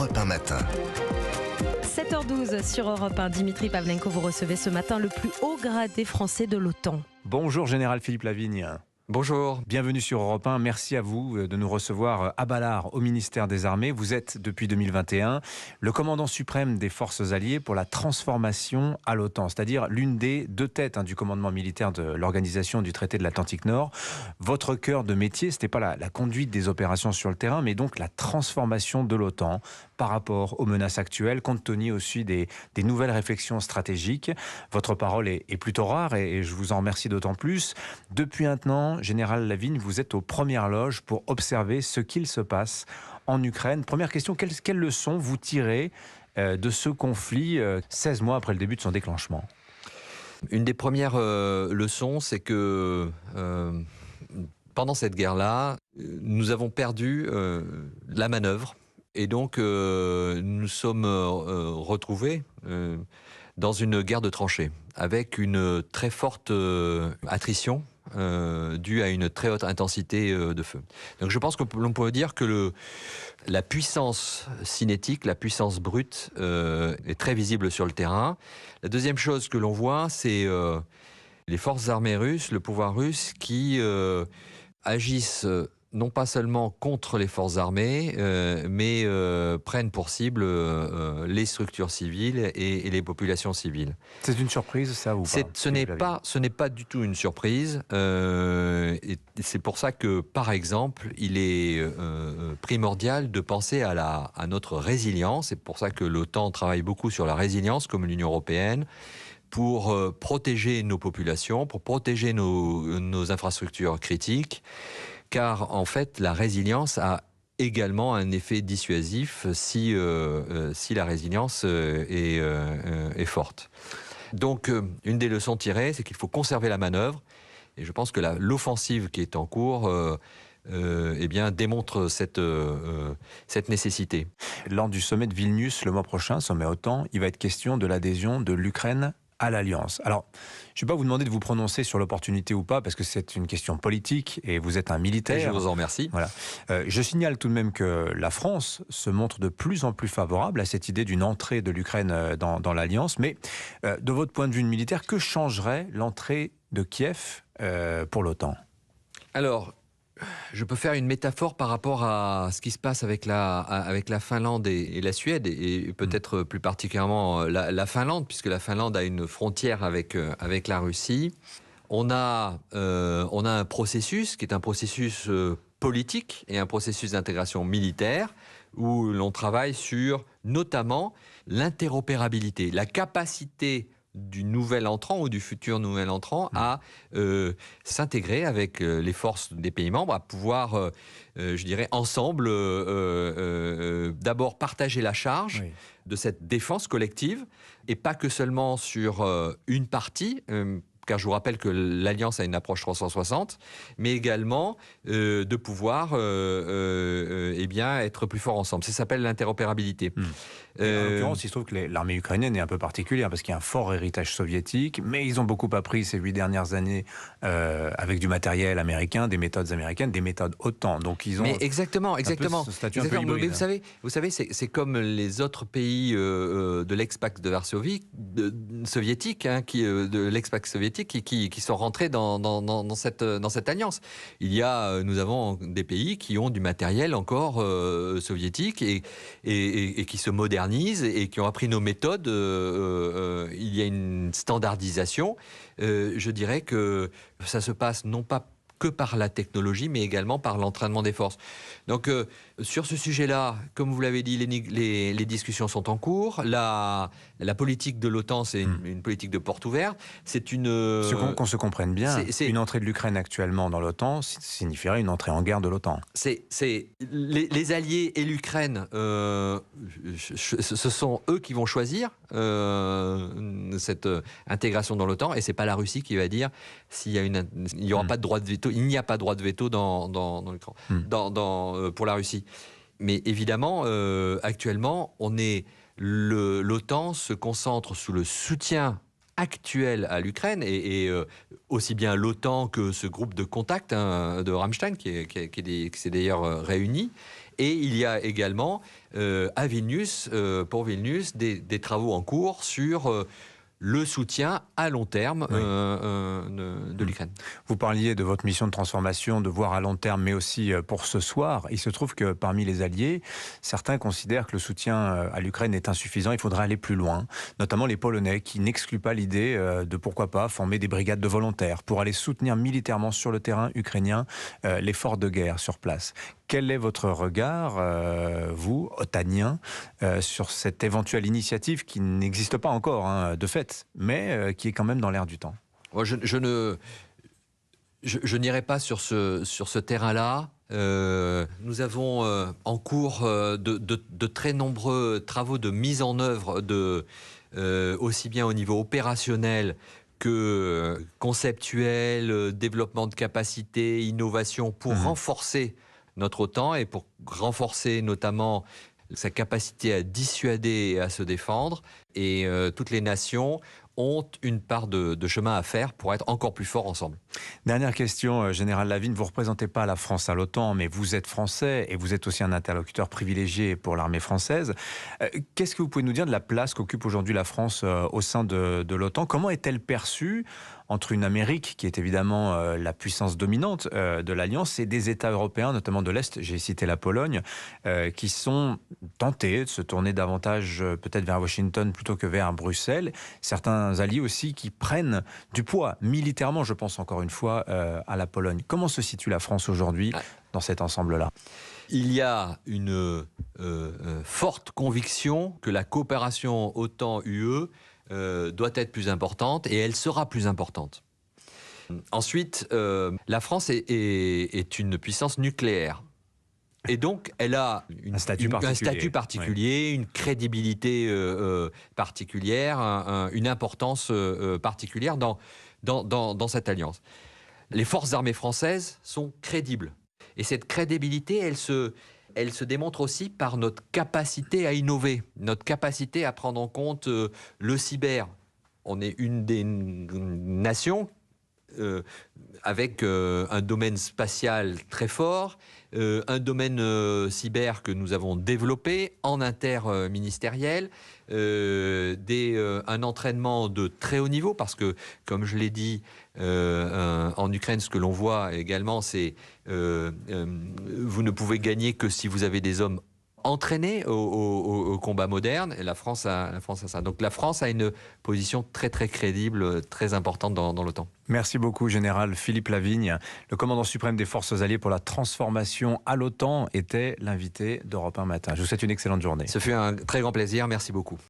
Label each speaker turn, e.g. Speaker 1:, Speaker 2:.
Speaker 1: Europe 1 matin.
Speaker 2: 7h12 sur Europe 1. Dimitri Pavlenko, vous recevez ce matin le plus haut gradé français de l'OTAN.
Speaker 3: Bonjour Général Philippe Lavigne.
Speaker 4: Bonjour.
Speaker 3: Bienvenue sur Europe 1. Merci à vous de nous recevoir à Balard au ministère des Armées. Vous êtes depuis 2021 le commandant suprême des forces alliées pour la transformation à l'OTAN, c'est-à-dire l'une des deux têtes du commandement militaire de l'organisation du traité de l'Atlantique Nord. Votre cœur de métier, ce n'était pas la conduite des opérations sur le terrain, mais donc la transformation de l'OTAN par rapport aux menaces actuelles, compte tenu aussi des nouvelles réflexions stratégiques. Votre parole est plutôt rare et je vous en remercie d'autant plus. Depuis maintenant, Général Lavigne, vous êtes aux premières loges pour observer ce qu'il se passe en Ukraine. Première question, quelles leçons vous tirez de ce conflit 16 mois après le début de son déclenchement?
Speaker 4: Une des premières leçons, c'est que pendant cette guerre-là, nous avons perdu la manœuvre. Et donc, nous sommes retrouvés dans une guerre de tranchées, avec une très forte attrition due à une très haute intensité de feu. Donc je pense que l'on peut dire que la puissance cinétique, la puissance brute est très visible sur le terrain. La deuxième chose que l'on voit, c'est les forces armées russes, le pouvoir russe qui agissent non pas seulement contre les forces armées, mais prennent pour cible les structures civiles et les populations civiles.
Speaker 3: C'est une surprise, ça, ou pas?
Speaker 4: Ce n'est pas du tout une surprise. Et c'est pour ça que, par exemple, il est primordial de penser à notre résilience. C'est pour ça que l'OTAN travaille beaucoup sur la résilience, comme l'Union européenne, pour protéger nos populations, pour protéger nos infrastructures critiques. Car en fait, la résilience a également un effet dissuasif si la résilience est forte. Donc, une des leçons tirées, c'est qu'il faut conserver la manœuvre. Et je pense que l'offensive qui est en cours démontre cette nécessité.
Speaker 3: Lors du sommet de Vilnius, le mois prochain, sommet OTAN, il va être question de l'adhésion de l'Ukraine à l'Alliance. Alors, je ne vais pas vous demander de vous prononcer sur l'opportunité ou pas, parce que c'est une question politique et vous êtes un militaire.
Speaker 4: Et je vous en remercie.
Speaker 3: Voilà. Je signale tout de même que la France se montre de plus en plus favorable à cette idée d'une entrée de l'Ukraine dans l'Alliance. Mais de votre point de vue de militaire, que changerait l'entrée de Kiev pour l'OTAN? Alors,
Speaker 4: je peux faire une métaphore par rapport à ce qui se passe avec la Finlande et la Suède, et peut-être plus particulièrement la Finlande, puisque la Finlande a une frontière avec la Russie. On a un processus qui est un processus politique et un processus d'intégration militaire où l'on travaille sur notamment l'interopérabilité, la capacité du nouvel entrant ou du futur nouvel entrant à s'intégrer avec les forces des pays membres, à pouvoir, je dirais, ensemble, d'abord partager la charge de cette défense collective, et pas que seulement sur une partie, car je vous rappelle que l'Alliance a une approche 360, mais également de pouvoir être plus fort ensemble. Ça s'appelle l'interopérabilité.
Speaker 3: En l'occurrence, il se trouve que l'armée ukrainienne est un peu particulière parce qu'il y a un fort héritage soviétique, mais ils ont beaucoup appris ces 8 dernières années avec du matériel américain, des méthodes américaines, des méthodes OTAN. Donc ils ont
Speaker 4: exactement.
Speaker 3: ce statut un peu hybride.
Speaker 4: Mais vous savez, c'est comme les autres pays de l'ex-pacte de Varsovie, soviétique, de l'ex-pacte soviétique, qui sont rentrés dans cette alliance. Nous avons des pays qui ont du matériel encore soviétique et qui se modernisent et qui ont appris nos méthodes. Il y a une standardisation. Je dirais que ça se passe non pas que par la technologie, mais également par l'entraînement des forces. Donc, sur ce sujet-là, comme vous l'avez dit, les discussions sont en cours. La politique de l'OTAN, c'est une politique de porte ouverte. C'est
Speaker 3: qu'on se comprenne bien, une entrée de l'Ukraine actuellement dans l'OTAN signifierait une entrée en guerre de l'OTAN.
Speaker 4: Les Alliés et l'Ukraine, ce sont eux qui vont choisir cette intégration dans l'OTAN, et c'est pas la Russie qui va dire il n'y aura pas de droit de veto. Il n'y a pas de droit de veto pour la Russie. Mais évidemment, actuellement, l'OTAN se concentre sous le soutien actuel à l'Ukraine, et aussi bien l'OTAN que ce groupe de contact de Rammstein qui s'est d'ailleurs réuni, Et il y a également à Vilnius, pour Vilnius, des travaux en cours sur le soutien à long terme de l'Ukraine.
Speaker 3: Vous parliez de votre mission de transformation, de voir à long terme, mais aussi pour ce soir. Il se trouve que parmi les alliés, certains considèrent que le soutien à l'Ukraine est insuffisant. Il faudrait aller plus loin, notamment les Polonais, qui n'excluent pas l'idée de pourquoi pas former des brigades de volontaires pour aller soutenir militairement sur le terrain ukrainien l'effort de guerre sur place. Quel est votre regard, vous, otanien, sur cette éventuelle initiative qui n'existe pas encore, hein, de fait, mais qui est quand même dans l'air du temps?
Speaker 4: Moi, je n'irai pas sur ce terrain-là. Nous avons en cours de très nombreux travaux de mise en œuvre, aussi bien au niveau opérationnel que conceptuel, développement de capacités, innovation, pour renforcer notre OTAN et pour renforcer notamment sa capacité à dissuader et à se défendre. Et toutes les nations ont une part de chemin à faire pour être encore plus forts ensemble.
Speaker 3: Dernière question, Général Lavigne, vous ne représentez pas la France à l'OTAN, mais vous êtes français et vous êtes aussi un interlocuteur privilégié pour l'armée française. Qu'est-ce que vous pouvez nous dire de la place qu'occupe aujourd'hui la France au sein de l'OTAN? Comment est-elle perçue entre une Amérique, qui est évidemment la puissance dominante de l'Alliance, et des États européens, notamment de l'Est, j'ai cité la Pologne, qui sont tentés de se tourner davantage peut-être vers Washington plutôt que vers Bruxelles. Certains alliés aussi qui prennent du poids militairement, je pense encore une fois à la Pologne. Comment se situe la France aujourd'hui dans cet ensemble-là?
Speaker 4: Il y a une forte conviction que la coopération OTAN-UE doit être plus importante, et elle sera plus importante. Ensuite, la France est une puissance nucléaire. Et donc, elle a un statut particulier, une crédibilité particulière, une importance particulière dans cette alliance. Les forces armées françaises sont crédibles. Et cette crédibilité, elle se démontre aussi par notre capacité à innover, notre capacité à prendre en compte le cyber. On est une des nations avec un domaine spatial très fort, un domaine cyber que nous avons développé en interministériel, un entraînement de très haut niveau, parce que, comme je l'ai dit, en Ukraine, ce que l'on voit également, c'est vous ne pouvez gagner que si vous avez des hommes entraînés au combat moderne. Et la France a ça. Donc la France a une position très très crédible, très importante dans l'OTAN.
Speaker 3: Merci beaucoup, Général Philippe Lavigne. Le commandant suprême des forces alliées pour la transformation à l'OTAN était l'invité d'Europe 1 Matin. Je vous souhaite une excellente journée.
Speaker 4: Ce fut un très grand plaisir. Merci beaucoup.